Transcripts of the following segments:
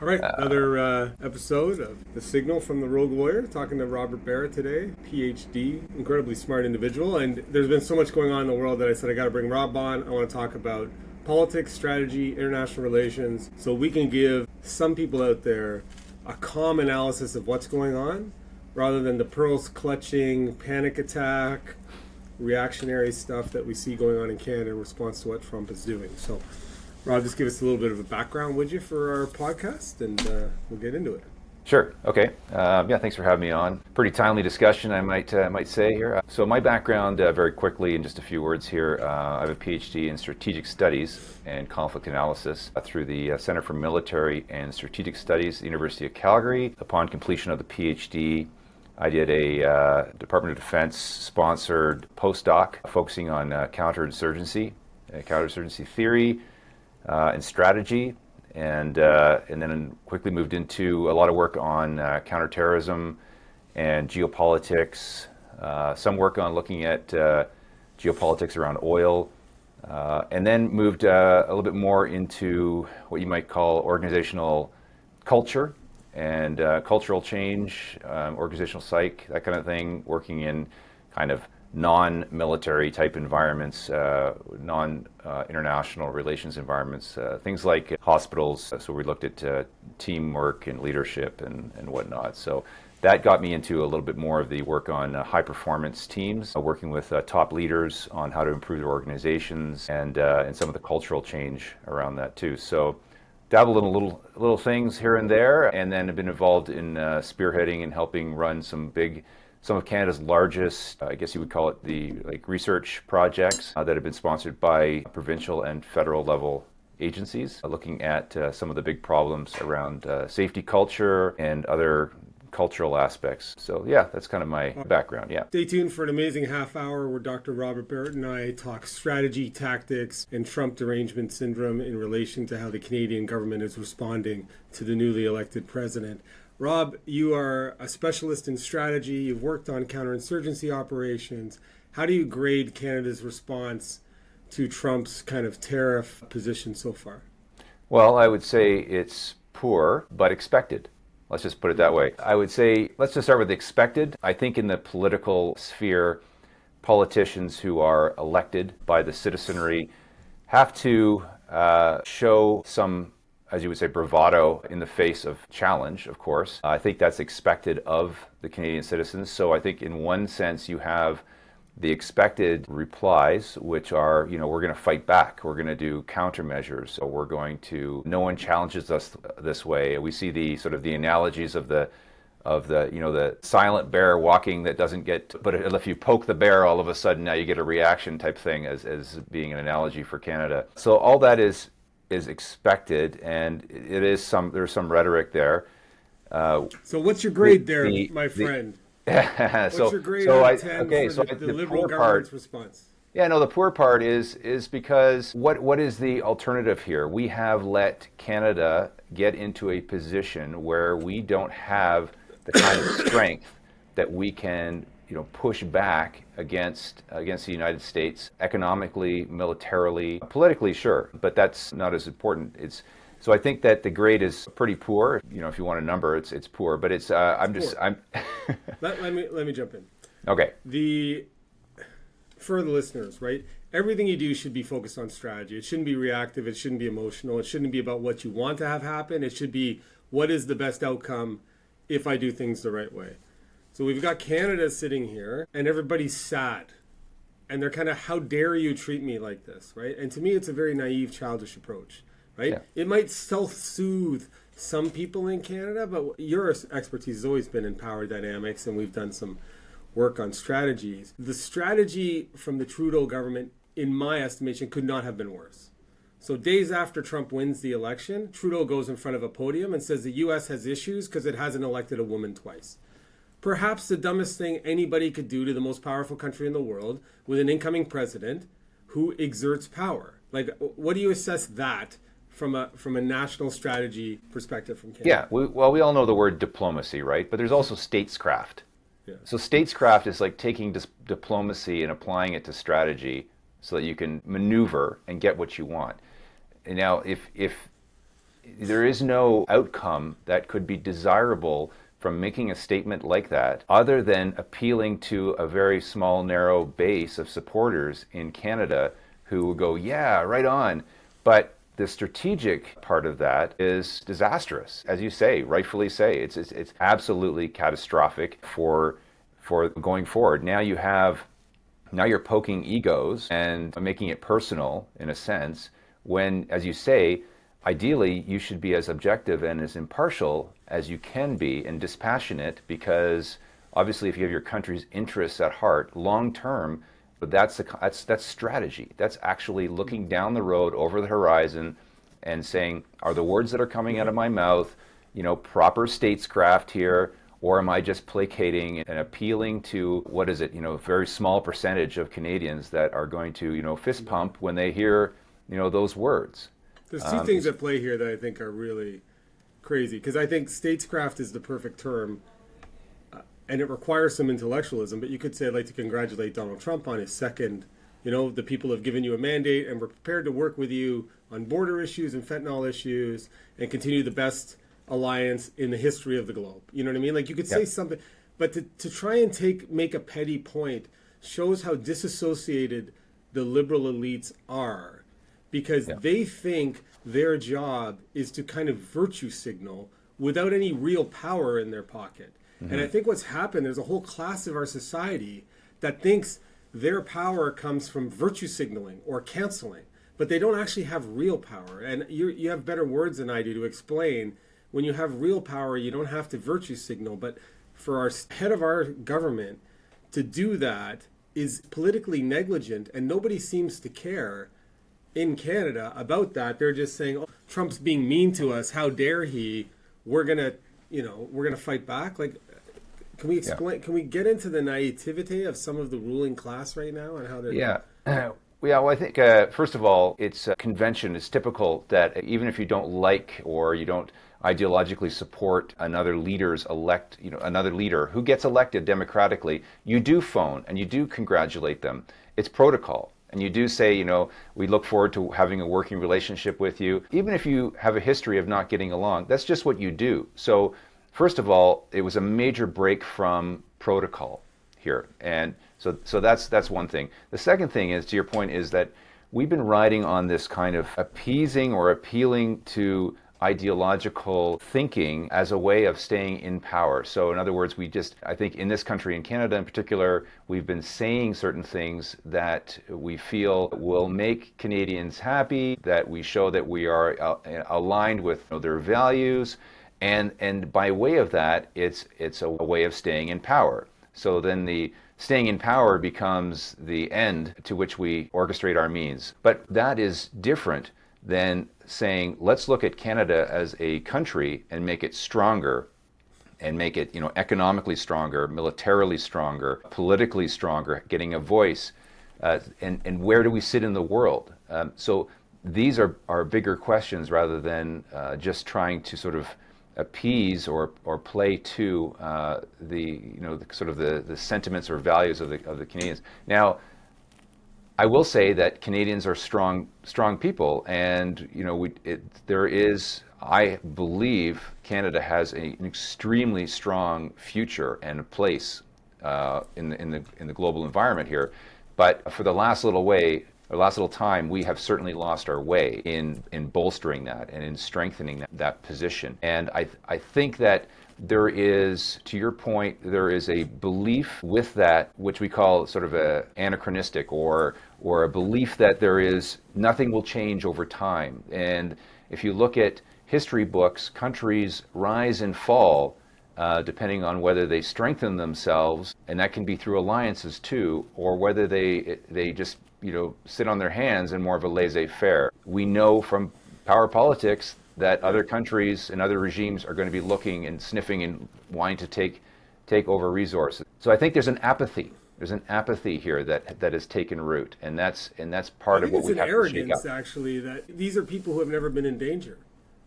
All right, another episode of The Signal from the Rogue Lawyer, talking to Robert Barrett today, PhD, incredibly smart individual. And there's been so much going on in the world that I said I got to bring Rob on. I want to talk about politics, strategy, international relations, so we can give some people out there a calm analysis of what's going on, rather than the pearls clutching, panic attack, reactionary stuff that we see going on in Canada in response to what Trump is doing. So Rob, just give us a little bit of a background, would you, for our podcast, and we'll get into it. Sure. Okay. Thanks for having me on. Pretty timely discussion, I might say here. So my background, very quickly, in just a few words here. I have a PhD in strategic studies and conflict analysis through the Center for Military and Strategic Studies at the University of Calgary. Upon completion of the PhD, I did a Department of Defense sponsored postdoc focusing on counterinsurgency theory and strategy, and then quickly moved into a lot of work on counterterrorism and geopolitics, some work on looking at geopolitics around oil, and then moved a little bit more into what you might call organizational culture and cultural change, organizational psych, that kind of thing, working in kind of non-military type environments, non-international relations environments, things like hospitals. So we looked at teamwork and leadership and whatnot. So that got me into a little bit more of the work on high performance teams, working with top leaders on how to improve their organizations and some of the cultural change around that too. So dabbled in little things here and there, and then have been involved in spearheading and helping run some of Canada's largest, I guess you would call it the research projects that have been sponsored by provincial and federal level agencies, looking at some of the big problems around safety culture and other cultural aspects. So yeah, that's kind of my background. Yeah. Stay tuned for an amazing half hour where Dr. Robert Barrett and I talk strategy, tactics, and Trump derangement syndrome in relation to how the Canadian government is responding to the newly elected president. Rob, you are a specialist in strategy. You've worked on counterinsurgency operations. How do you grade Canada's response to Trump's kind of tariff position so far? Well, I would say it's poor, but expected. Let's just put it that way. I would say, let's just start with expected. I think in the political sphere, politicians who are elected by the citizenry have to show some, as you would say, bravado in the face of challenge, of course. I think that's expected of the Canadian citizens. So I think in one sense you have the expected replies, which are, we're going to fight back. We're going to do countermeasures. So we're going to, no one challenges us this way. We see the sort of the analogies of the the silent bear walking that doesn't get, but if you poke the bear, all of a sudden now you get a reaction type thing as being an analogy for Canada. So all that is expected, and there's some rhetoric there. So what's your grade there, my friend? What's your grade out of 10 for the Liberal government's response? Yeah, no, the poor part is because what is the alternative here? We have let Canada get into a position where we don't have the kind of strength that we can push back against the United States economically, militarily, politically, sure, but that's not as important. So I think that the grade is pretty poor. If you want a number, it's poor, but it's let me jump in. Okay. For the listeners, right? Everything you do should be focused on strategy. It shouldn't be reactive. It shouldn't be emotional. It shouldn't be about what you want to have happen. It should be what is the best outcome if I do things the right way. So we've got Canada sitting here, and everybody's sad. And they're kind of, how dare you treat me like this, right? And to me, it's a very naive, childish approach, right? Yeah. It might self-soothe some people in Canada, but your expertise has always been in power dynamics, and we've done some work on strategies. The strategy from the Trudeau government, in my estimation, could not have been worse. So days after Trump wins the election, Trudeau goes in front of a podium and says the U.S. has issues because it hasn't elected a woman twice. Perhaps the dumbest thing anybody could do to the most powerful country in the world with an incoming president who exerts power. Like, what do you assess that from a national strategy perspective from Canada? Yeah, we all know the word diplomacy, right? But there's also statescraft. Yeah. So statescraft is like taking diplomacy and applying it to strategy so that you can maneuver and get what you want. And now, if there is no outcome that could be desirable from making a statement like that, other than appealing to a very small, narrow base of supporters in Canada who will go, yeah, right on. But the strategic part of that is disastrous, as you say, rightfully say. It's absolutely catastrophic for going forward. Now you're poking egos and making it personal in a sense, when, as you say, ideally you should be as objective and as impartial as you can be and dispassionate, because obviously if you have your country's interests at heart long term, that's strategy. That's actually looking down the road over the horizon and saying, are the words that are coming out of my mouth, proper statescraft here, or am I just placating and appealing to, what is it, a very small percentage of Canadians that are going to, fist pump when they hear, those words? There's two things at play here that I think are really crazy, because I think statescraft is the perfect term, and it requires some intellectualism. But you could say, I'd like to congratulate Donald Trump on his second. The people have given you a mandate, and we're prepared to work with you on border issues and fentanyl issues, and continue the best alliance in the history of the globe. You know what I mean? Like, you could say something, but to try and make a petty point shows how disassociated the liberal elites are, because they think their job is to kind of virtue signal without any real power in their pocket. Mm-hmm. And I think what's happened, there's a whole class of our society that thinks their power comes from virtue signaling or canceling, but they don't actually have real power. And you have better words than I do to explain. When you have real power, you don't have to virtue signal. But for our head of our government to do that is politically negligent, and nobody seems to care in Canada about that. They're just saying, oh, Trump's being mean to us. How dare he? We're gonna fight back. Like, can we explain? Yeah. Can we get into the naivete of some of the ruling class right now and how they're? Yeah. Well, I think first of all, it's convention. It's typical that even if you don't like or you don't ideologically support another leader who gets elected democratically, you do phone and you do congratulate them. It's protocol. And you do say, we look forward to having a working relationship with you. Even if you have a history of not getting along, that's just what you do. So first of all, it was a major break from protocol here. And so that's one thing. The second thing is, to your point, is that we've been riding on this kind of appeasing or appealing to ideological thinking as a way of staying in power. So in other words, I think in this country, in Canada in particular, we've been saying certain things that we feel will make Canadians happy, that we show that we are aligned with their values, and by way of that, it's a way of staying in power. So then the staying in power becomes the end to which we orchestrate our means. But that is different than saying, let's look at Canada as a country and make it stronger, and make it economically stronger, militarily stronger, politically stronger, getting a voice, and where do we sit in the world? So these are bigger questions rather than just trying to sort of appease or play to the sentiments or values of the Canadians. Now, I will say that Canadians are strong people, and I believe Canada has an extremely strong future and a place in the global environment here. But for the last little time, we have certainly lost our way in bolstering that and in strengthening that position. And I think that there is, to your point, there is a belief with that, which we call sort of a anachronistic, or a belief that nothing will change over time. And if you look at history books, countries rise and fall depending on whether they strengthen themselves, and that can be through alliances too, or whether they just sit on their hands in more of a laissez-faire. We know from power politics that other countries and other regimes are going to be looking and sniffing and wanting to take over resources. So I think there's an apathy. There's an apathy here that has taken root, and that's part of what we have to shake up. It's an arrogance, actually, that these are people who have never been in danger.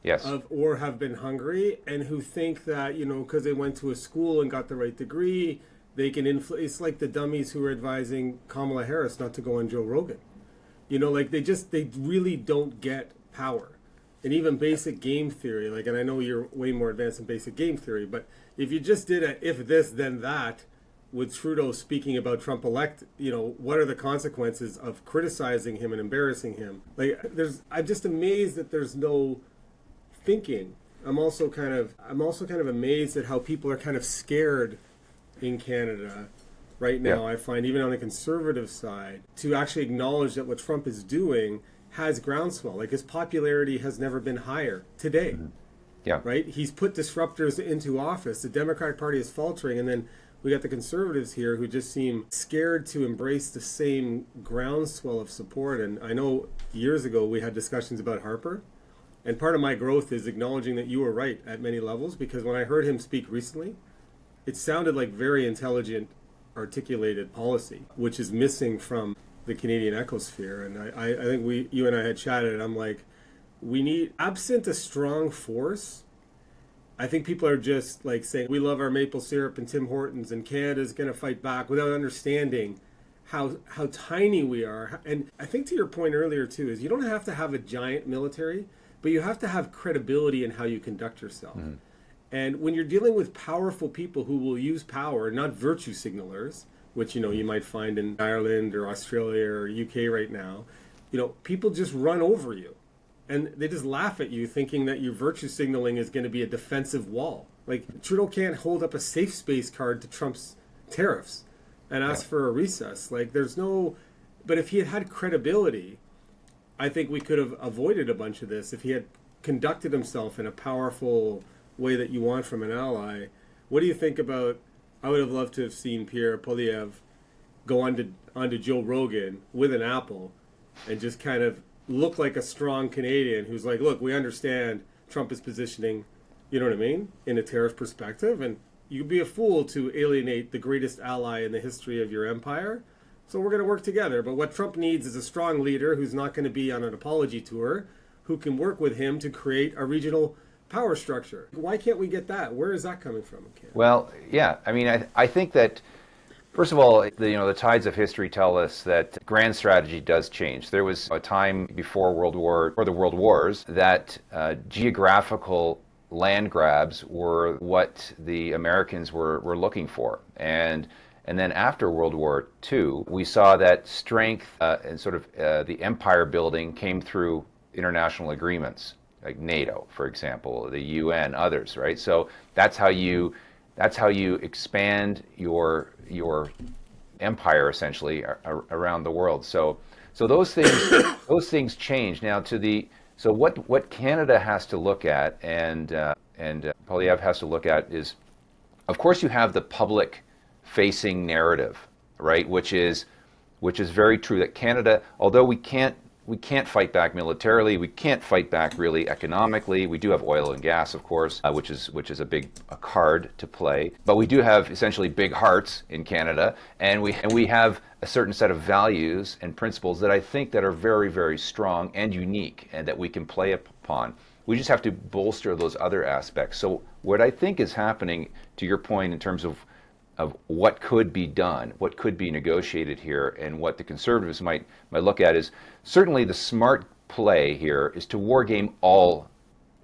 Yes. Or have been hungry, and who think that, because they went to a school and got the right degree, they can influence. It's like the dummies who are advising Kamala Harris not to go on Joe Rogan. They really don't get power. and even basic game theory, like, and I know you're way more advanced in basic game theory, but if you just did a if this then that with Trudeau speaking about Trump elect, what are the consequences of criticizing him and embarrassing him? Like, I'm just amazed that there's no thinking. I'm also kind of amazed at how people are kind of scared in Canada right now. I find, even on the conservative side, to actually acknowledge that what Trump is doing has groundswell. Like, his popularity has never been higher today. Yeah. Right? He's put disruptors into office. The Democratic Party is faltering, and then we got the conservatives here who just seem scared to embrace the same groundswell of support. And I know years ago we had discussions about Harper, and part of my growth is acknowledging that you were right at many levels, because when I heard him speak recently, it sounded like very intelligent, articulated policy, which is missing from the Canadian ecosphere. And I think you and I had chatted, and I'm like, we need, absent a strong force, I think people are just like saying, we love our maple syrup and Tim Hortons and Canada's going to fight back, without understanding how tiny we are. And I think, to your point earlier too, is you don't have to have a giant military, but you have to have credibility in how you conduct yourself. And when you're dealing with powerful people who will use power, not virtue signalers, which you might find in Ireland or Australia or UK right now, people just run over you. And they just laugh at you, thinking that your virtue signaling is going to be a defensive wall. Like, Trudeau can't hold up a safe space card to Trump's tariffs and ask for a recess. Like, there's no... But if he had had credibility, I think we could have avoided a bunch of this. If he had conducted himself in a powerful way that you want from an ally. What do you think about... I would have loved to have seen Pierre Poilievre go onto Joe Rogan with an apple and just kind of look like a strong Canadian who's like, look, we understand Trump is positioning, you know what I mean, in a tariff perspective, and you'd be a fool to alienate the greatest ally in the history of your empire. So we're going to work together. But what Trump needs is a strong leader who's not going to be on an apology tour, who can work with him to create a regional power structure. Why can't we get that? Where is that coming from in Canada? Well, yeah, I mean, I think that, first of all, the tides of history tell us that grand strategy does change. There was a time before the World Wars that geographical land grabs were what the Americans were looking for. And then after World War II, we saw that strength and sort of the empire building came through international agreements, like NATO, for example, the UN, others, right? So that's how you expand your empire, essentially, around the world. So those things change now. So what Canada has to look at, and Poilievre has to look at, is, of course, you have the public-facing narrative, right? Which is very true, that Canada, although we can't fight back militarily, we can't fight back really economically. We do have oil and gas, of course, which is a big card to play. But we do have essentially big hearts in Canada, and we have a certain set of values and principles that I think that are very, very strong and unique, and that we can play upon. We just have to bolster those other aspects. So what I think is happening, to your point, in terms of what could be done, what could be negotiated here, and what the Conservatives might look at, is certainly the smart play here is to wargame all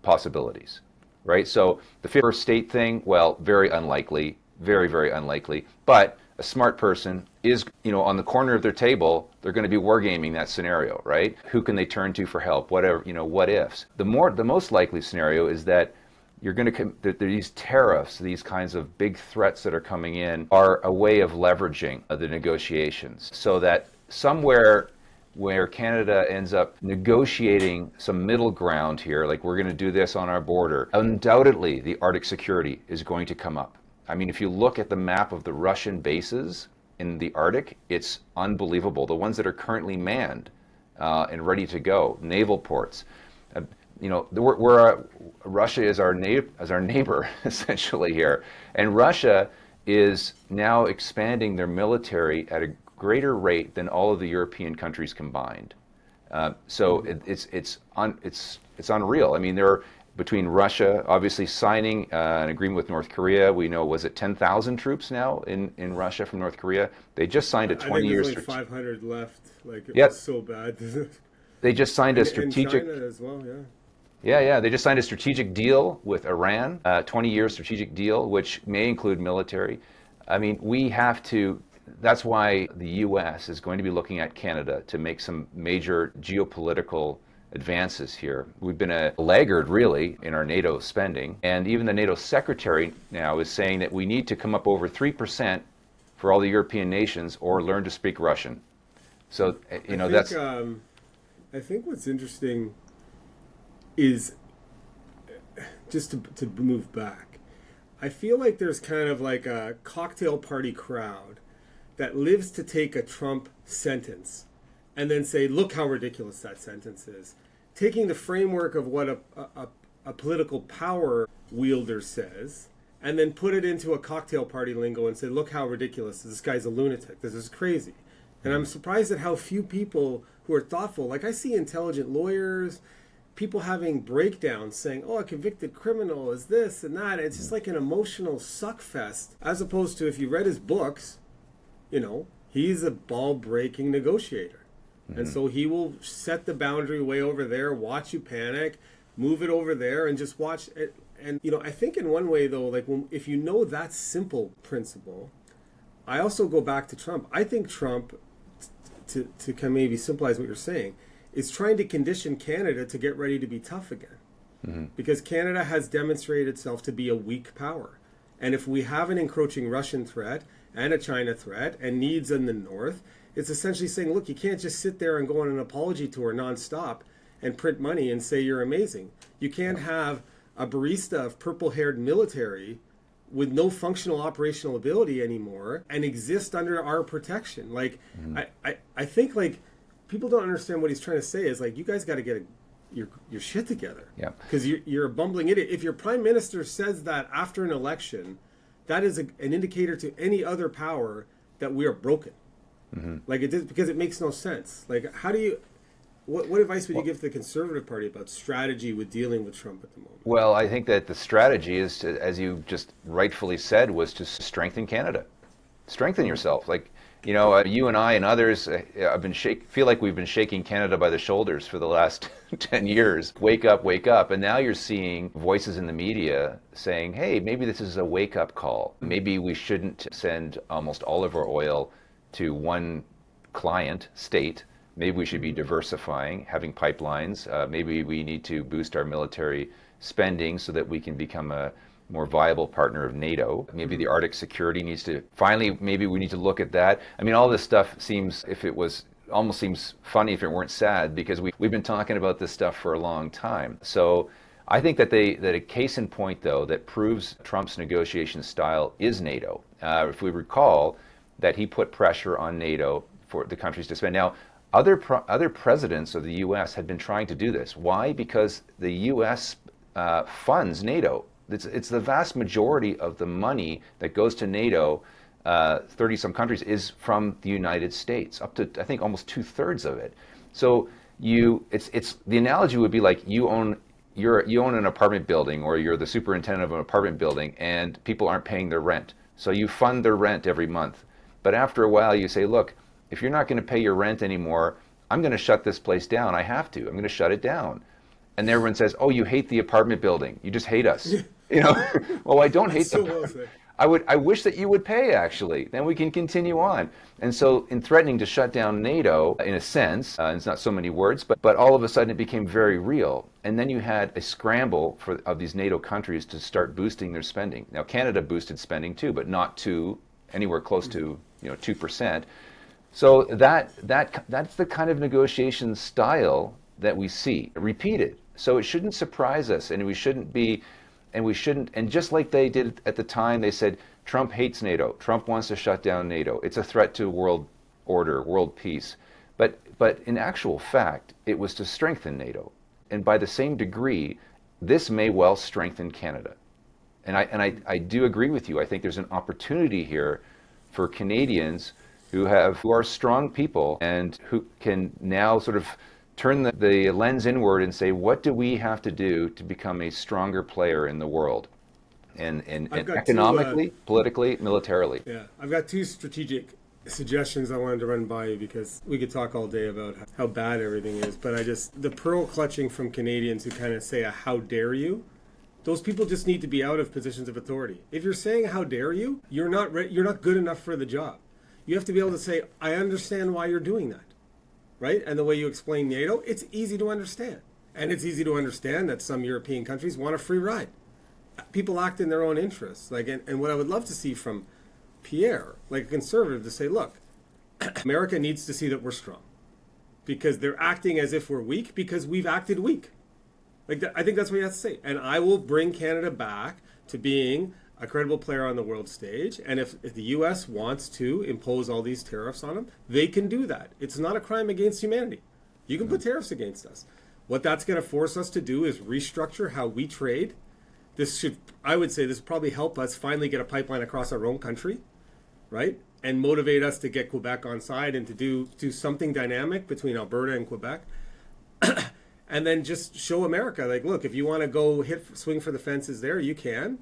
possibilities, right? So the first state thing, well, very unlikely, very, very unlikely, but a smart person is, on the corner of their table, they're going to be wargaming that scenario, right? Who can they turn to for help? Whatever, what ifs. The most likely scenario is that you're going to these tariffs, these kinds of big threats that are coming in, are a way of leveraging the negotiations, so that somewhere where Canada ends up negotiating some middle ground here, like, we're going to do this on our border, undoubtedly the Arctic security is going to come up. I mean, if you look at the map of the Russian bases in the Arctic, it's unbelievable. The ones that are currently manned and ready to go, naval ports. Russia is our neighbor essentially here, and Russia is now expanding their military at a greater rate than all of the European countries combined. So it's unreal. I mean, they're between Russia obviously signing an agreement with North Korea. We know, was it 10,000 troops now in Russia from North Korea? They just signed a 20-year. I think there's only 500 left. Like, yep. It's so bad. They just signed a in strategic. China as well, yeah. Yeah. They just signed a strategic deal with Iran, a 20-year strategic deal, which may include military. I mean, we have to. That's why the U.S. is going to be looking at Canada to make some major geopolitical advances here. We've been a laggard, really, in our NATO spending. And even the NATO secretary now is saying that we need to come up over 3% for all the European nations or learn to speak Russian. So, I think what's interesting is just to move back. I feel like there's kind of like a cocktail party crowd that lives to take a Trump sentence and then say, look how ridiculous that sentence is. Taking the framework of what a political power wielder says and then put it into a cocktail party lingo and say, look how ridiculous. This guy's a lunatic. This is crazy. And I'm surprised at how few people who are thoughtful, like I see intelligent lawyers, people having breakdowns saying, oh, a convicted criminal is this and that. It's just like an emotional suck fest, as opposed to if you read his books, he's a ball-breaking negotiator. Mm-hmm. And so he will set the boundary way over there, watch you panic, move it over there, and just watch it. And, I think in one way, though, like if you know that simple principle, I also go back to Trump. I think Trump, to kind of maybe symbolize what you're saying, is trying to condition Canada to get ready to be tough again. Mm-hmm. Because Canada has demonstrated itself to be a weak power. And if we have an encroaching Russian threat and a China threat and needs in the north, it's essentially saying, look, you can't just sit there and go on an apology tour nonstop and print money and say you're amazing. You can't have a barista of purple-haired military with no functional operational ability anymore and exist under our protection. Like, mm-hmm. I think, like, people don't understand what he's trying to say is, like, you guys got to get your shit together. Yeah. Because you're a bumbling idiot. If your prime minister says that after an election, that is an indicator to any other power that we are broken. Mm-hmm. Like, it is, because it makes no sense. Like, how do you... What advice would you give to the Conservative Party about strategy with dealing with Trump at the moment? Well, I think that the strategy is to, as you just rightfully said, was to strengthen Canada. Strengthen yourself. Like, you and I and others feel like we've been shaking Canada by the shoulders for the last 10 years. Wake up, wake up. And now you're seeing voices in the media saying, hey, maybe this is a wake-up call. Maybe we shouldn't send almost all of our oil to one client, state. Maybe we should be diversifying, having pipelines. Maybe we need to boost our military spending so that we can become a more viable partner of NATO. Maybe the Arctic security needs to, finally, maybe we need to look at that. I mean, all this stuff almost seems funny if it weren't sad, because we've been talking about this stuff for a long time. So I think that a case in point, though, that proves Trump's negotiation style is NATO. If we recall that he put pressure on NATO for the countries to spend. Now, other presidents of the U.S. had been trying to do this. Why? Because the U.S. Funds NATO. It's the vast majority of the money that goes to NATO, 30-some countries, is from the United States, up to, I think, almost 2/3 of it. So the analogy would be like you own an apartment building, or you're the superintendent of an apartment building, and people aren't paying their rent. So you fund their rent every month. But after a while, you say, look, if you're not going to pay your rent anymore, I'm going to shut this place down. I have to. I'm going to shut it down. And everyone says, oh, you hate the apartment building. You just hate us. Well, I don't hate them. I wish that you would pay, actually. Then we can continue on. And so in threatening to shut down NATO, in a sense, it's not so many words, but all of a sudden it became very real. And then you had a scramble of these NATO countries to start boosting their spending. Now, Canada boosted spending too, but not to anywhere close to 2%. So that's the kind of negotiation style that we see repeated. So it shouldn't surprise us, and and just like they did at the time, they said Trump hates NATO. Trump wants to shut down NATO. It's a threat to world order, world peace. But in actual fact, it was to strengthen NATO. And by the same degree, this may well strengthen Canada. And I do agree with you. I think there's an opportunity here for Canadians who are strong people and who can now sort of turn the lens inward and say, what do we have to do to become a stronger player in the world? And economically, politically, militarily. Yeah, I've got two strategic suggestions I wanted to run by you, because we could talk all day about how bad everything is, but the pearl clutching from Canadians who kind of say a how dare you, those people just need to be out of positions of authority. If you're saying how dare you, you're not good enough for the job. You have to be able to say, I understand why you're doing that, right? And the way you explain NATO, it's easy to understand. And it's easy to understand that some European countries want a free ride. People act in their own interests. And what I would love to see from Pierre, like a conservative, to say, look, America needs to see that we're strong, because they're acting as if we're weak because we've acted weak. I think that's what you have to say. And I will bring Canada back to being a credible player on the world stage. And if the U.S. wants to impose all these tariffs on them, they can do that. It's not a crime against humanity. You can put tariffs against us. What that's going to force us to do is restructure how we trade. I would say this will probably help us finally get a pipeline across our own country, right? And motivate us to get Quebec on side and to do something dynamic between Alberta and Quebec. And then just show America, like, look, if you want to go swing for the fences there, you can,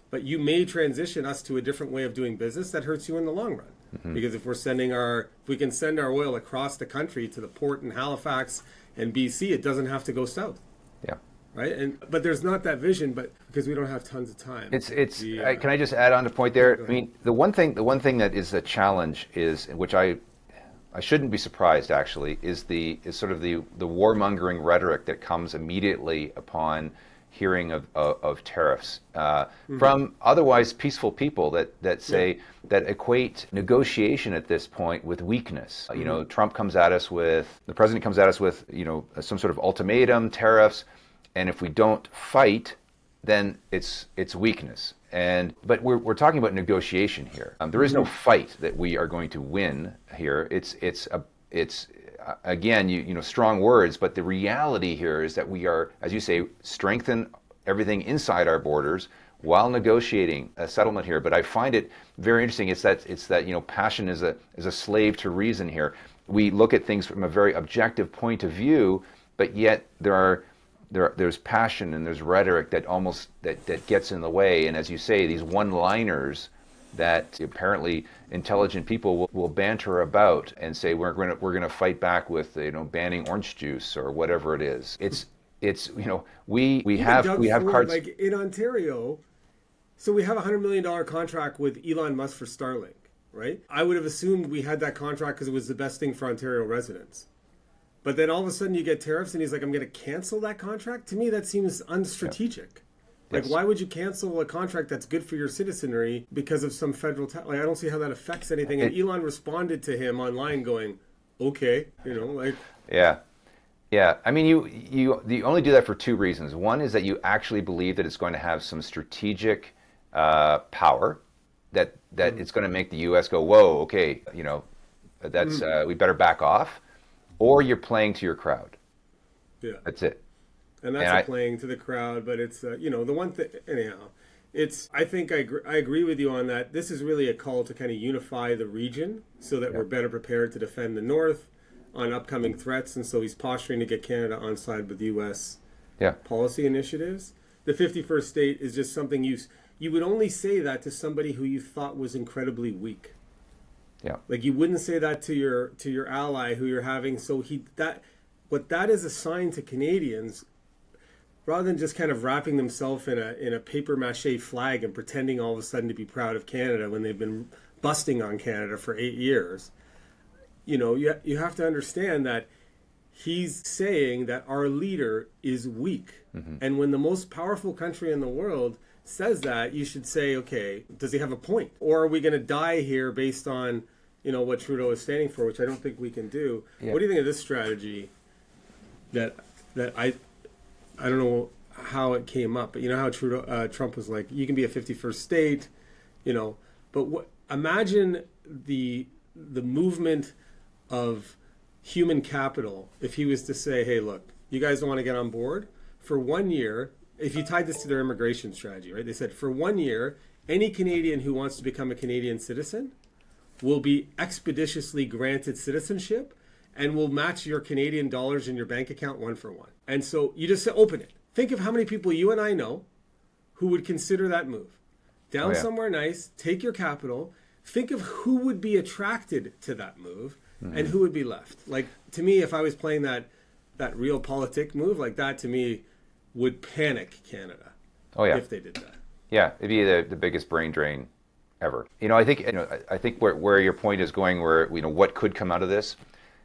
but you may transition us to a different way of doing business that hurts you in the long run. Mm-hmm. Because if we can send our oil across the country to the port in Halifax and BC, it doesn't have to go south. Yeah. Right. But there's not that vision, but because we don't have tons of time. Can I just add on a point there? I mean, the one thing that is a challenge is, which I shouldn't be surprised actually, is sort of the warmongering rhetoric that comes immediately upon hearing of tariffs from otherwise peaceful people that say that equate negotiation at this point with weakness. You know, the president comes at us with some sort of ultimatum, tariffs, and if we don't fight, then it's weakness. But we're talking about negotiation here. There is no fight that we are going to win here. It's again, strong words, but the reality here is that we are, as you say, strengthen everything inside our borders while negotiating a settlement here. But I find it very interesting. It's that passion is a slave to reason here. We look at things from a very objective point of view, but yet there's passion and there's rhetoric that gets in the way. And as you say, these one-liners that apparently intelligent people will banter about and say we're going to fight back with banning orange juice or whatever it is. We have cards like in Ontario. So we have a $100 million contract with Elon Musk for Starlink, right? I would have assumed we had that contract because it was the best thing for Ontario residents. But then all of a sudden you get tariffs and he's like, I'm going to cancel that contract? To me, that seems unstrategic. Yeah. Why would you cancel a contract that's good for your citizenry because of some federal I don't see how that affects anything. And Elon responded to him online going, okay, Yeah. I mean, you only do that for two reasons. One is that you actually believe that it's going to have some strategic power, that it's going to make the U.S. go, whoa, okay, that's we better back off. Or you're playing to your crowd. Yeah. That's it. And that's playing to the crowd, but it's, the one thing, anyhow, I think I agree with you on that. This is really a call to kind of unify the region so that we're better prepared to defend the North on upcoming threats. And so he's posturing to get Canada on side with U.S. policy initiatives. The 51st state is just something you would only say that to somebody who you thought was incredibly weak. Yeah. Like you wouldn't say that to your ally who you're having. So that is a sign to Canadians, rather than just kind of wrapping themselves in a paper mache flag and pretending all of a sudden to be proud of Canada when they've been busting on Canada for 8 years. You have to understand that he's saying that our leader is weak. Mm-hmm. And when the most powerful country in the world says that, you should say, okay, does he have a point? Or are we going to die here based on, what Trudeau is standing for, which I don't think we can do. Yeah. What do you think of this strategy that I don't know how it came up, but how Trump was like, you can be a 51st state, but imagine the movement of human capital if he was to say, hey, look, you guys don't want to get on board for 1 year. If you tied this to their immigration strategy, right? They said for 1 year, any Canadian who wants to become a Canadian citizen will be expeditiously granted citizenship and will match your Canadian dollars in your bank account 1-for-1. And so you just say, open it. Think of how many people you and I know who would consider that move. Somewhere nice, take your capital, think of who would be attracted to that move and who would be left. Like, to me, if I was playing that Realpolitik move, like that to me would panic Canada. Oh yeah. If they did that. Yeah, it'd be the biggest brain drain ever. I think where your point is going, where what could come out of this.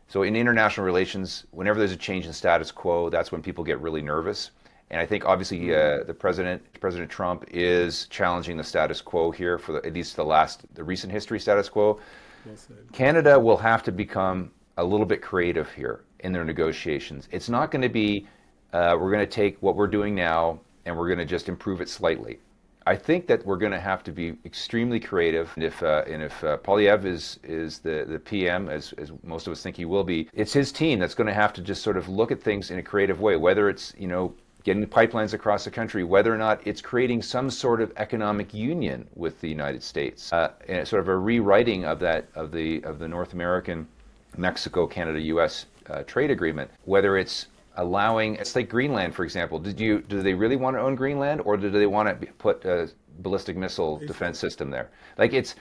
So in international relations, whenever there's a change in status quo, that's when people get really nervous. And I think obviously the President Trump is challenging the status quo here for at least the recent history status quo. Well said. Canada will have to become a little bit creative here in their negotiations. It's not going to be we're going to take what we're doing now and we're going to just improve it slightly. I think that we're going to have to be extremely creative. And if Poilievre is the PM, as most of us think he will be, it's his team that's going to have to just sort of look at things in a creative way, whether it's getting pipelines across the country, whether or not it's creating some sort of economic union with the United States, and sort of a rewriting of the North American, Mexico, Canada, U.S. Trade agreement, whether it's allowing, it's like Greenland, for example. Do they really want to own Greenland, or do they want to put a ballistic missile defense system there? Like it's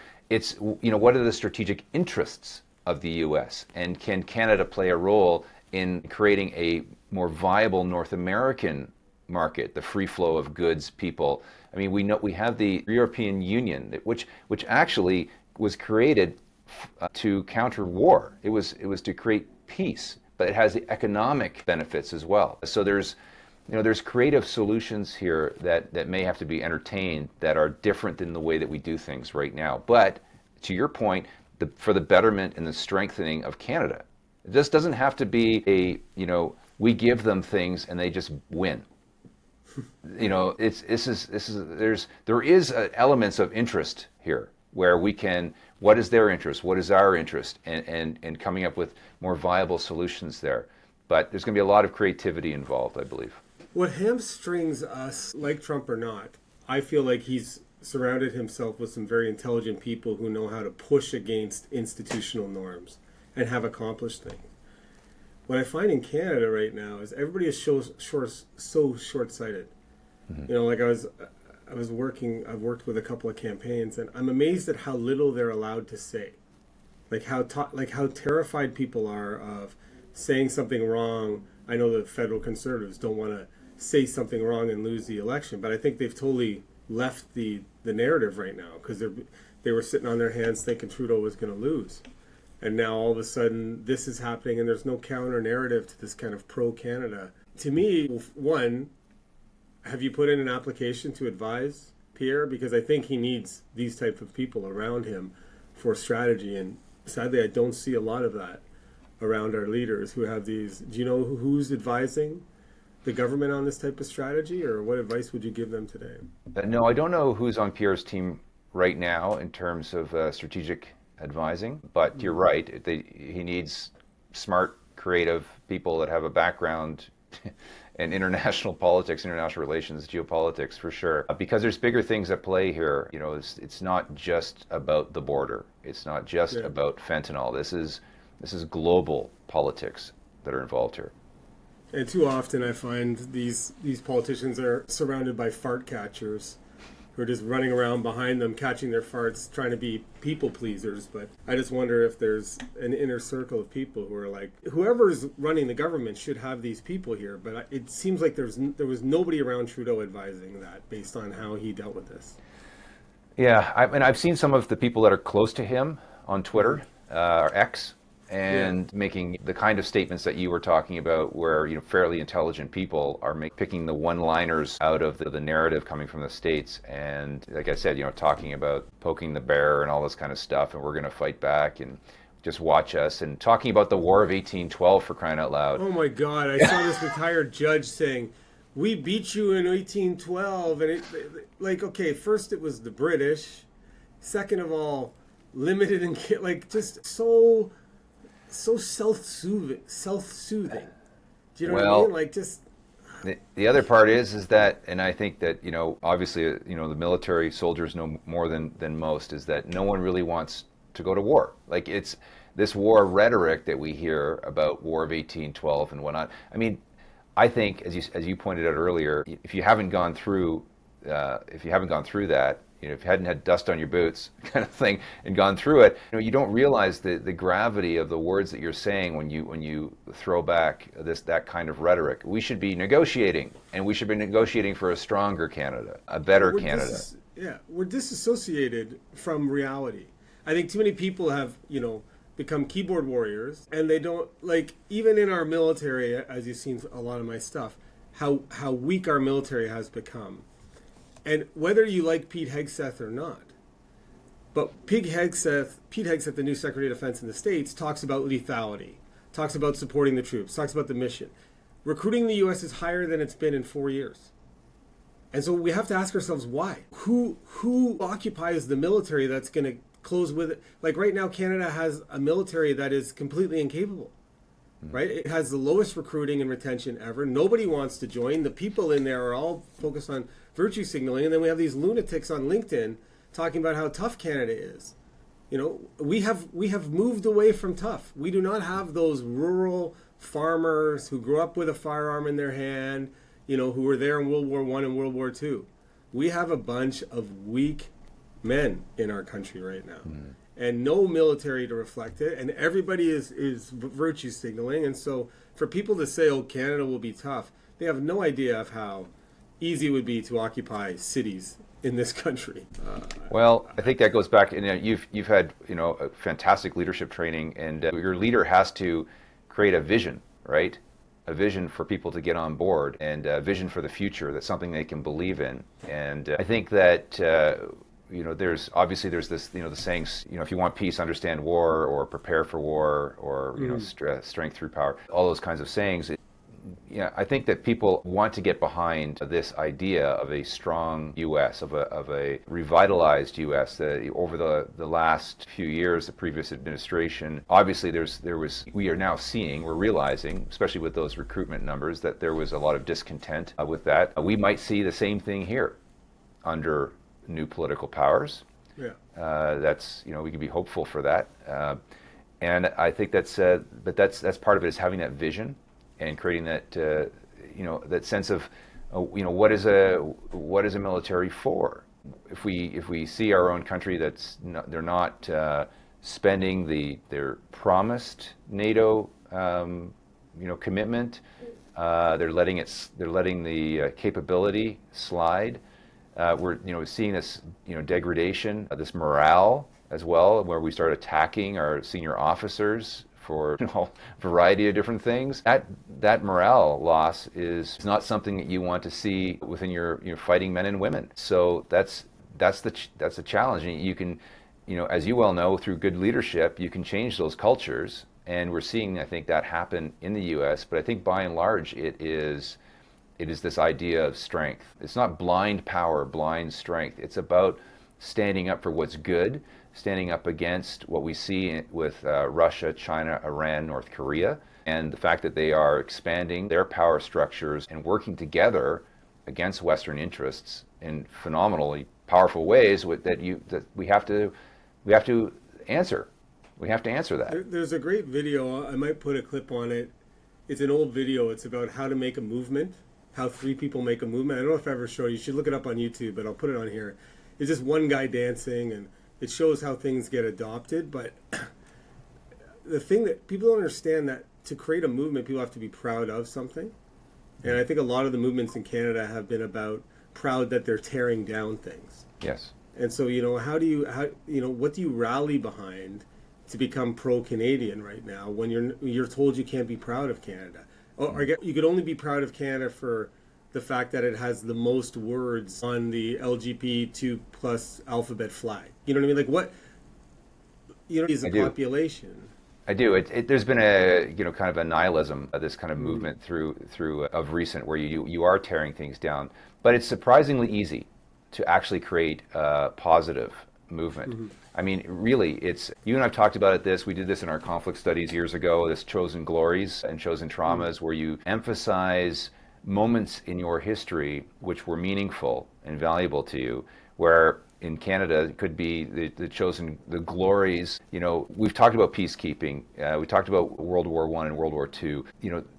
what are the strategic interests of the U.S. and can Canada play a role in creating a more viable North American market, the free flow of goods, people? I mean, we have the European Union, which actually was created to counter war. It was to create peace. But it has the economic benefits as well. So there's creative solutions here that may have to be entertained that are different than the way that we do things right now. But to your point, for the betterment and the strengthening of Canada, this doesn't have to be we give them things and they just win. There is elements of interest here where we can. What is their interest? What is our interest? And coming up with more viable solutions there. But there's going to be a lot of creativity involved, I believe. What hamstrings us, like Trump or not, I feel like he's surrounded himself with some very intelligent people who know how to push against institutional norms and have accomplished things. What I find in Canada right now is everybody is so short-sighted. Mm-hmm. I've worked with a couple of campaigns, and I'm amazed at how little they're allowed to say. Like how terrified people are of saying something wrong. I know the federal Conservatives don't want to say something wrong and lose the election, but I think they've totally left the narrative right now because they were sitting on their hands thinking Trudeau was going to lose. And now all of a sudden this is happening and there's no counter narrative to this kind of pro-Canada. To me, one, have you put in an application to advise Pierre? Because I think he needs these type of people around him for strategy. And sadly, I don't see a lot of that around our leaders who have these. Do you know who's advising the government on this type of strategy, or what advice would you give them today? No, I don't know who's on Pierre's team right now in terms of strategic advising, but you're right. He needs smart, creative people that have a background in international politics, international relations, geopolitics, for sure. Because there's bigger things at play here. It's not just about the border. It's not just about fentanyl. This is global politics that are involved here. And too often I find these politicians are surrounded by fart catchers who are just running around behind them, catching their farts, trying to be people pleasers. But I just wonder if there's an inner circle of people who are like, whoever's running the government should have these people here. But it seems like there was nobody around Trudeau advising that based on how he dealt with this. Yeah, I've seen some of the people that are close to him on Twitter, or X, and making the kind of statements that you were talking about, where fairly intelligent people are picking the one-liners out of the narrative coming from the States, and like I said, talking about poking the bear and all this kind of stuff, and we're going to fight back and just watch us, and talking about the War of 1812 for crying out loud. Oh my God! I saw this retired judge saying, "We beat you in 1812," and okay, first it was the British, second of all, limited and just so self-soothing. Do you know what I mean? Like just. The other part is that, and I think that obviously the military soldiers know more than most, is that no one really wants to go to war. Like it's this war rhetoric that we hear about War of 1812 and whatnot. I mean, I think as you pointed out earlier, if you haven't gone through that, if you hadn't had dust on your boots kind of thing and gone through it, you don't realize the gravity of the words that you're saying when you throw back that kind of rhetoric. We should be negotiating, and we should be negotiating for a stronger Canada, a better Canada. We're disassociated from reality. I think too many people have, become keyboard warriors, and they don't, like, even in our military, as you've seen a lot of my stuff, how weak our military has become. And whether you like Pete Hegseth or not, but Pete Hegseth, the new Secretary of Defense in the States, talks about lethality, talks about supporting the troops, talks about the mission. Recruiting in the U.S. is higher than it's been in 4 years. And so we have to ask ourselves why. Who occupies the military that's going to close with it? Like right now, Canada has a military that is completely incapable. Right? It has the lowest recruiting and retention ever. Nobody wants to join. The people in there are all focused on virtue signaling. And then we have these lunatics on LinkedIn talking about how tough Canada is. We have moved away from tough. We do not have those rural farmers who grew up with a firearm in their hand, who were there in World War I and World War II. We have a bunch of weak men in our country right now. And no military to reflect it, and everybody is virtue signaling. And so for people to say, Canada will be tough, they have no idea of how easy it would be to occupy cities in this country. Well, I think that goes back, you've had a fantastic leadership training, and your leader has to create a vision, right? A vision for people to get on board, and a vision for the future. That's something they can believe in. And I think that there's this, the sayings, if you want peace, understand war, or prepare for war, or strength through power, all those kinds of sayings. I think that people want to get behind this idea of a strong U.S., of a revitalized U.S. Over the last few years, the previous administration, obviously we're realizing, especially with those recruitment numbers, that there was a lot of discontent with that. We might see the same thing here under new political powers. That's we can be hopeful for that, and I think that's part of it, is having that vision and creating that that sense of what is a military for. If we see our own country they're not spending their promised NATO commitment, they're letting the capability slide. We're seeing this degradation, this morale as well, where we start attacking our senior officers for a variety of different things. That morale loss is not something that you want to see within your fighting men and women. So that's the challenge. And you can, as you well know, through good leadership, you can change those cultures. And we're seeing, I think, that happen in the U.S. But I think by and large, it is this idea of strength. It's not blind power, blind strength. It's about standing up for what's good, standing up against what we see with Russia, China, Iran, North Korea, and the fact that they are expanding their power structures and working together against Western interests in phenomenally powerful ways that we have to answer. We have to answer that. There's a great video. I might put a clip on it. It's an old video. It's about how to make a movement. How 3 people make a movement. I don't know if I ever showed you. You should look it up on YouTube, but I'll put it on here. It's just one guy dancing, and it shows how things get adopted. But the thing that people don't understand, that to create a movement, people have to be proud of something. And I think a lot of the movements in Canada have been about proud that they're tearing down things. Yes. And so, what do you rally behind to become pro-Canadian right now when you're told you can't be proud of Canada? Or you could only be proud of Canada for the fact that it has the most words on the LGBT2 plus alphabet flag. You know what I mean? Like what? Is a population. I do. There's been a kind of a nihilism, this kind of movement through of recent, where you are tearing things down. But it's surprisingly easy to actually create a positive movement. I mean, really, you and I've talked about this. We did this in our conflict studies years ago, this chosen glories and chosen traumas, where you emphasize moments in your history which were meaningful and valuable to you, where in Canada it could be the glories. We've talked about peacekeeping. We talked about World War I and World War II.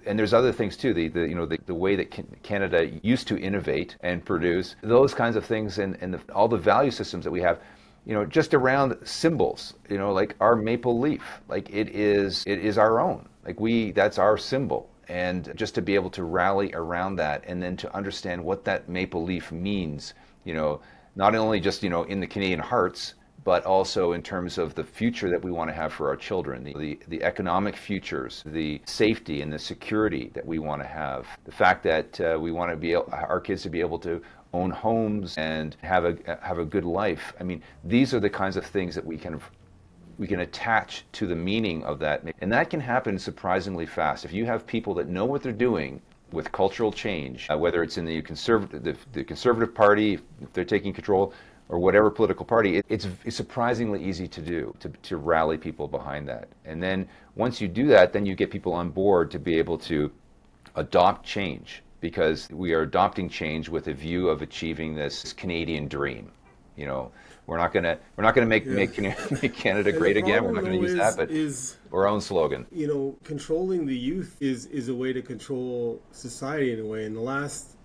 And there's other things too. The way that Canada used to innovate and produce those kinds of things, and all the value systems that we have. Just around symbols, like our maple leaf, like it is our own, that's our symbol. And just to be able to rally around that, and then to understand what that maple leaf means, not only just, in the Canadian hearts, but also in terms of the future that we want to have for our children, the economic futures, the safety and the security that we want to have, the fact that we want our kids to be able to own homes and have a good life. I mean, these are the kinds of things that we can attach to the meaning of that, and that can happen surprisingly fast if you have people that know what they're doing with cultural change, whether it's in the Conservative Party, if they're taking control, or whatever political party. It's surprisingly easy to do, to rally people behind that. And then once you do that, then you get people on board to be able to adopt change, because we are adopting change with a view of achieving this Canadian dream. We're not gonna make Canada great again. We're not gonna use that, but our own slogan. Controlling the youth is a way to control society in a way. In the last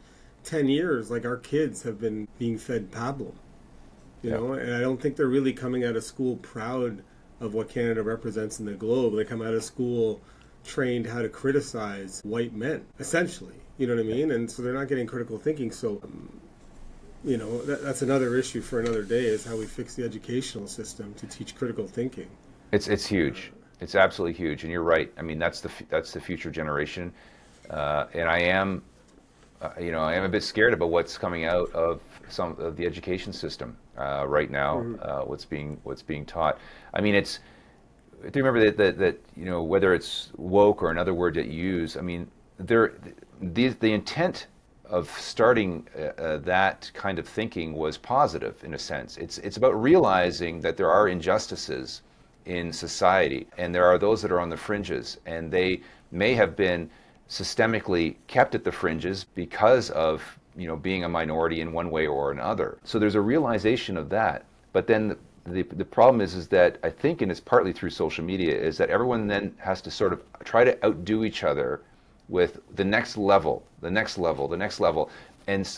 10 years, like, our kids have been being fed pablum, and I don't think they're really coming out of school proud of what Canada represents in the globe. They come out of school trained how to criticize white men, essentially. You know what I mean? And so they're not getting critical thinking. So, that's another issue for another day, is how we fix the educational system to teach critical thinking. It's huge. It's absolutely huge. And you're right. I mean, that's the future generation. And I am a bit scared about what's coming out of some of the education system right now. What's being taught. I mean, to remember that whether it's woke or another word that you use. I mean, the intent of starting that kind of thinking was positive in a sense. It's about realizing that there are injustices in society, and there are those that are on the fringes, and they may have been systemically kept at the fringes because of being a minority in one way or another. So there's a realization of that. But then the problem is that I think, and it's partly through social media, is that everyone then has to sort of try to outdo each other with the next level, and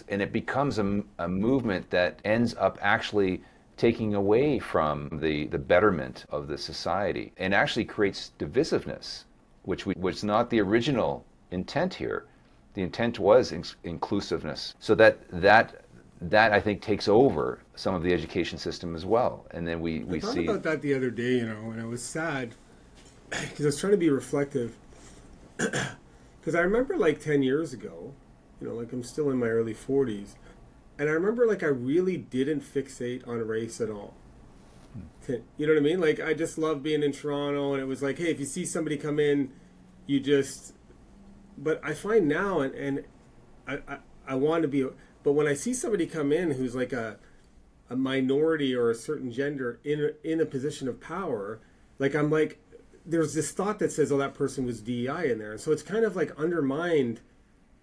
it becomes a movement that ends up actually taking away from the betterment of the society, and actually creates divisiveness, which was not the original intent here. The intent was inclusiveness, so that I think takes over some of the education system as well. And then we I thought see about that the other day, and it was sad because I was trying to be reflective. Because I remember, like, 10 years ago, like, I'm still in my early 40s, and I remember, like, I really didn't fixate on race at all. You know what I mean? Like, I just loved being in Toronto, and it was like, hey, if you see somebody come in, you just... But I find now, and I want to be... But when I see somebody come in who's like a minority or a certain gender in a position of power, like, I'm like... There's this thought that says, oh, that person was DEI in there. So it's kind of like undermined.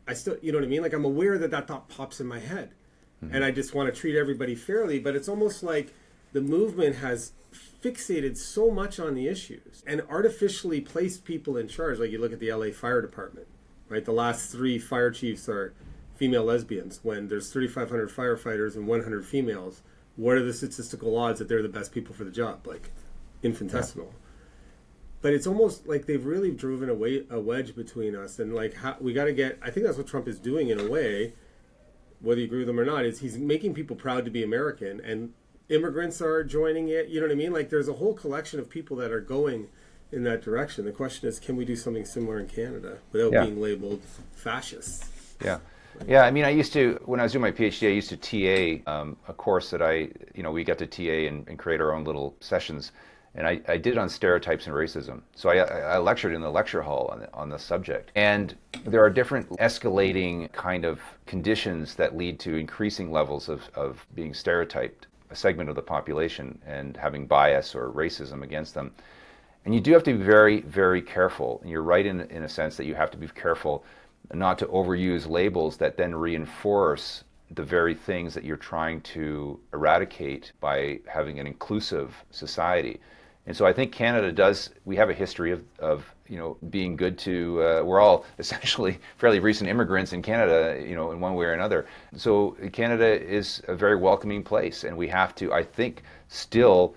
I still, you know what I mean? Like, I'm aware that thought pops in my head. And I just want to treat everybody fairly. But it's almost like the movement has fixated so much on the issues and artificially placed people in charge. Like, you look at the LA Fire Department, right? The last 3 fire chiefs are female lesbians. When there's 3,500 firefighters and 100 females, what are the statistical odds that they're the best people for the job? Like, infinitesimal. Yeah. But it's almost like they've really driven a wedge between us, and like we got to get. I think that's what Trump is doing in a way, whether you agree with him or not. Is he's making people proud to be American, and immigrants are joining it. You know what I mean? Like, there's a whole collection of people that are going in that direction. The question is, can we do something similar in Canada without being labeled fascists? Yeah. Yeah, I mean, when I was doing my PhD, I used to TA a course that we got to TA and create our own little sessions. And I did it on stereotypes and racism. So I lectured in the lecture hall on the subject. And there are different escalating kind of conditions that lead to increasing levels of being stereotyped, a segment of the population, and having bias or racism against them. And you do have to be very, very careful. And you're right in a sense that you have to be careful not to overuse labels that then reinforce the very things that you're trying to eradicate by having an inclusive society. And so I think Canada does, we have a history of being good to, we're all essentially fairly recent immigrants in Canada, in one way or another. So Canada is a very welcoming place, and we have to, I think, still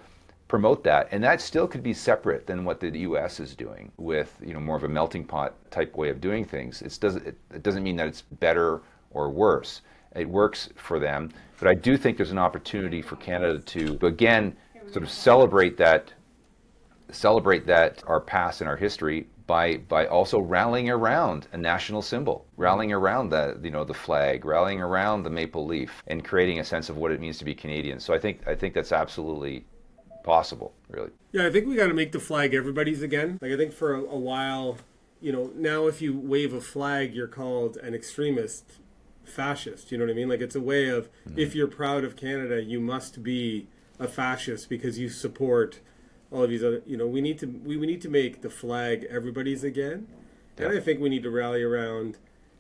promote that. And that still could be separate than what the US is doing with, more of a melting pot type way of doing things. It doesn't mean that it's better or worse. It works for them. But I do think there's an opportunity for Canada to, again, sort of celebrate that our past and our history by also rallying around a national symbol, rallying around the flag, rallying around the maple leaf, and creating a sense of what it means to be Canadian. So I think that's absolutely possible, really. Yeah, I think we got to make the flag everybody's again. Like, I think for a while, now if you wave a flag, you're called an extremist, fascist. You know what I mean? Like, it's a way of, if you're proud of Canada, you must be a fascist because you support all of these other. We need to make the flag everybody's again. And I think we need to rally around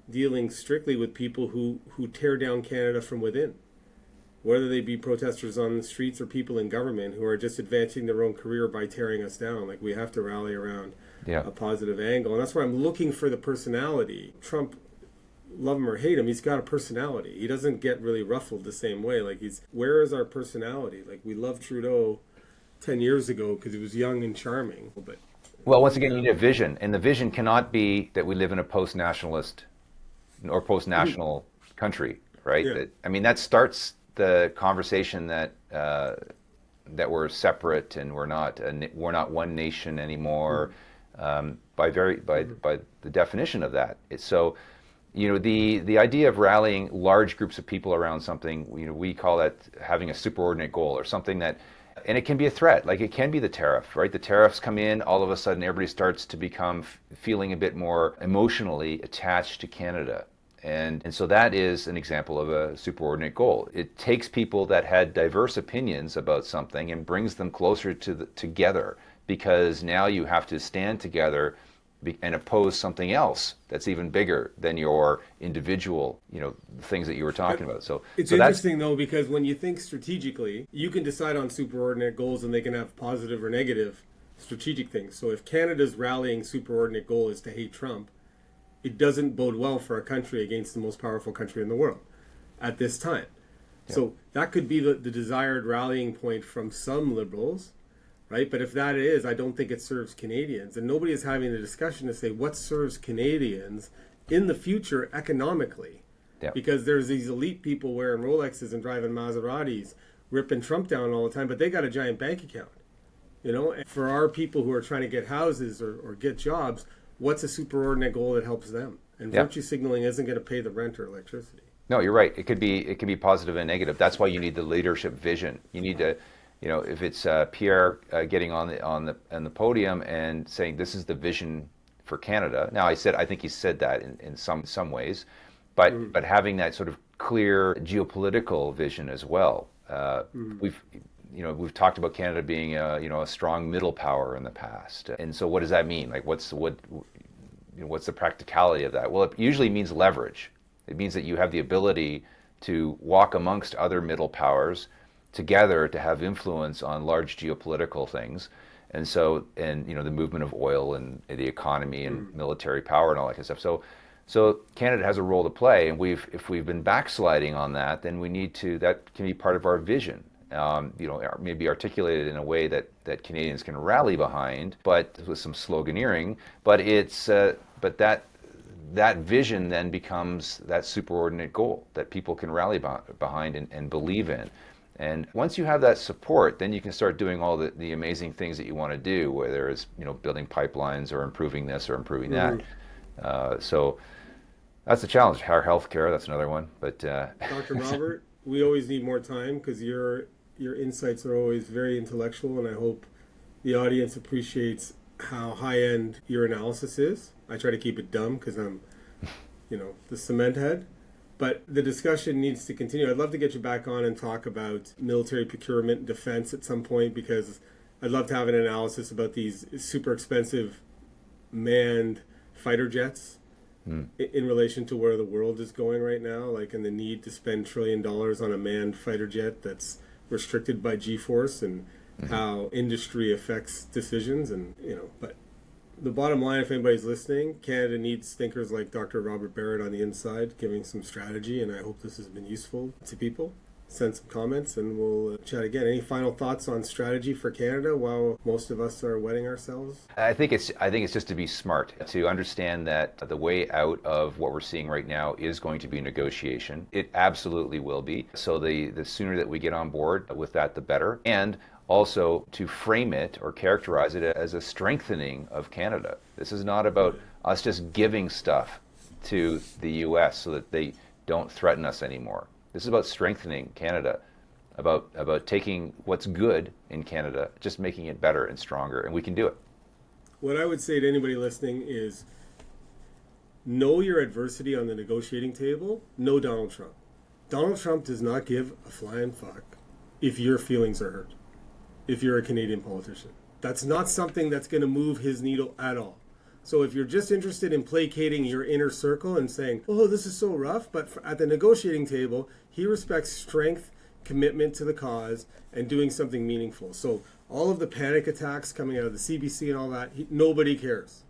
dealing strictly with people who tear down Canada from within, whether they be protesters on the streets or people in government who are just advancing their own career by tearing us down. Like, we have to rally around a positive angle. And that's why I'm looking for the personality. Trump, love him or hate him, he's got a personality. He doesn't get really ruffled the same way. Like, where is our personality? Like, we loved Trudeau 10 years ago because he was young and charming. But well, once again, you need a vision. And the vision cannot be that we live in a post-nationalist or post-national country, right? Yeah. That starts the conversation that we're separate and we're not one nation anymore, by the definition of that. So, the idea of rallying large groups of people around something, we call that having a superordinate goal or something that, and it can be a threat. Like, it can be the tariff, right? The tariffs come in, all of a sudden everybody starts to become feeling a bit more emotionally attached to Canada. And so that is an example of a superordinate goal. It takes people that had diverse opinions about something and brings them closer together, because now you have to stand together and oppose something else that's even bigger than your individual, things that you were talking about. So it's interesting though, because when you think strategically, you can decide on superordinate goals and they can have positive or negative strategic things. So if Canada's rallying superordinate goal is to hate Trump, it doesn't bode well for a country against the most powerful country in the world at this time. Yeah. So that could be the desired rallying point from some liberals, right? But if that is, I don't think it serves Canadians. And nobody is having the discussion to say what serves Canadians in the future economically. Yeah. Because there's these elite people wearing Rolexes and driving Maseratis, ripping Trump down all the time, but they got a giant bank account. And for our people who are trying to get houses or get jobs, what's a superordinate goal that helps them? And virtue signaling isn't going to pay the rent or electricity. No, you're right. It could be positive and negative. That's why you need the leadership vision. You need to, if it's Pierre getting on the podium and saying this is the vision for Canada. Now, I think he said that in some ways, but having that sort of clear geopolitical vision as well. We've talked about Canada being a strong middle power in the past, and so what does that mean? Like, what's the practicality of that? Well, it usually means leverage. It means that you have the ability to walk amongst other middle powers together to have influence on large geopolitical things, and the movement of oil and the economy and military power and all that kind of stuff. So Canada has a role to play, and if we've been backsliding on that, then that can be part of our vision. Maybe articulated in a way that Canadians can rally behind, but with some sloganeering. But that vision then becomes that superordinate goal that people can rally behind and believe in. And once you have that support, then you can start doing all the amazing things that you want to do, whether it's building pipelines or improving this or improving that. So that's the challenge. Our healthcare, that's another one. But Dr. Robert, we always need more time because your insights are always very intellectual, and I hope the audience appreciates how high-end your analysis is. I try to keep it dumb because I'm, the cement head. But the discussion needs to continue. I'd love to get you back on and talk about military procurement and defense at some point, because I'd love to have an analysis about these super expensive manned fighter jets in relation to where the world is going right now, like, and the need to spend $1 trillion on a manned fighter jet that's restricted by G-force, and how industry affects decisions. And, but the bottom line, if anybody's listening, Canada needs thinkers like Dr. Robert Barrett on the inside giving some strategy, and I hope this has been useful to people. Send some comments and we'll chat again. Any final thoughts on strategy for Canada while most of us are wetting ourselves? I think it's just to be smart, to understand that the way out of what we're seeing right now is going to be negotiation. It absolutely will be. So the sooner that we get on board with that, the better. And also to frame it or characterize it as a strengthening of Canada. This is not about us just giving stuff to the US so that they don't threaten us anymore. This is about strengthening Canada, about taking what's good in Canada, just making it better and stronger, and we can do it. What I would say to anybody listening is know your adversity on the negotiating table. Know Donald Trump. Donald Trump does not give a flying fuck if your feelings are hurt, if you're a Canadian politician. That's not something that's going to move his needle at all. So if you're just interested in placating your inner circle and saying, oh, this is so rough, but at the negotiating table, he respects strength, commitment to the cause, and doing something meaningful. So all of the panic attacks coming out of the CBC and all that, nobody cares.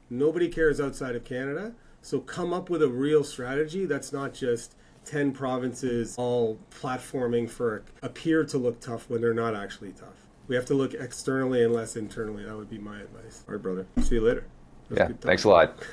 Nobody cares outside of Canada. So come up with a real strategy that's not just 10 provinces all platforming for appear to look tough when they're not actually tough. We have to look externally and less internally. That would be my advice. All right, brother. See you later. Yeah, thanks a lot.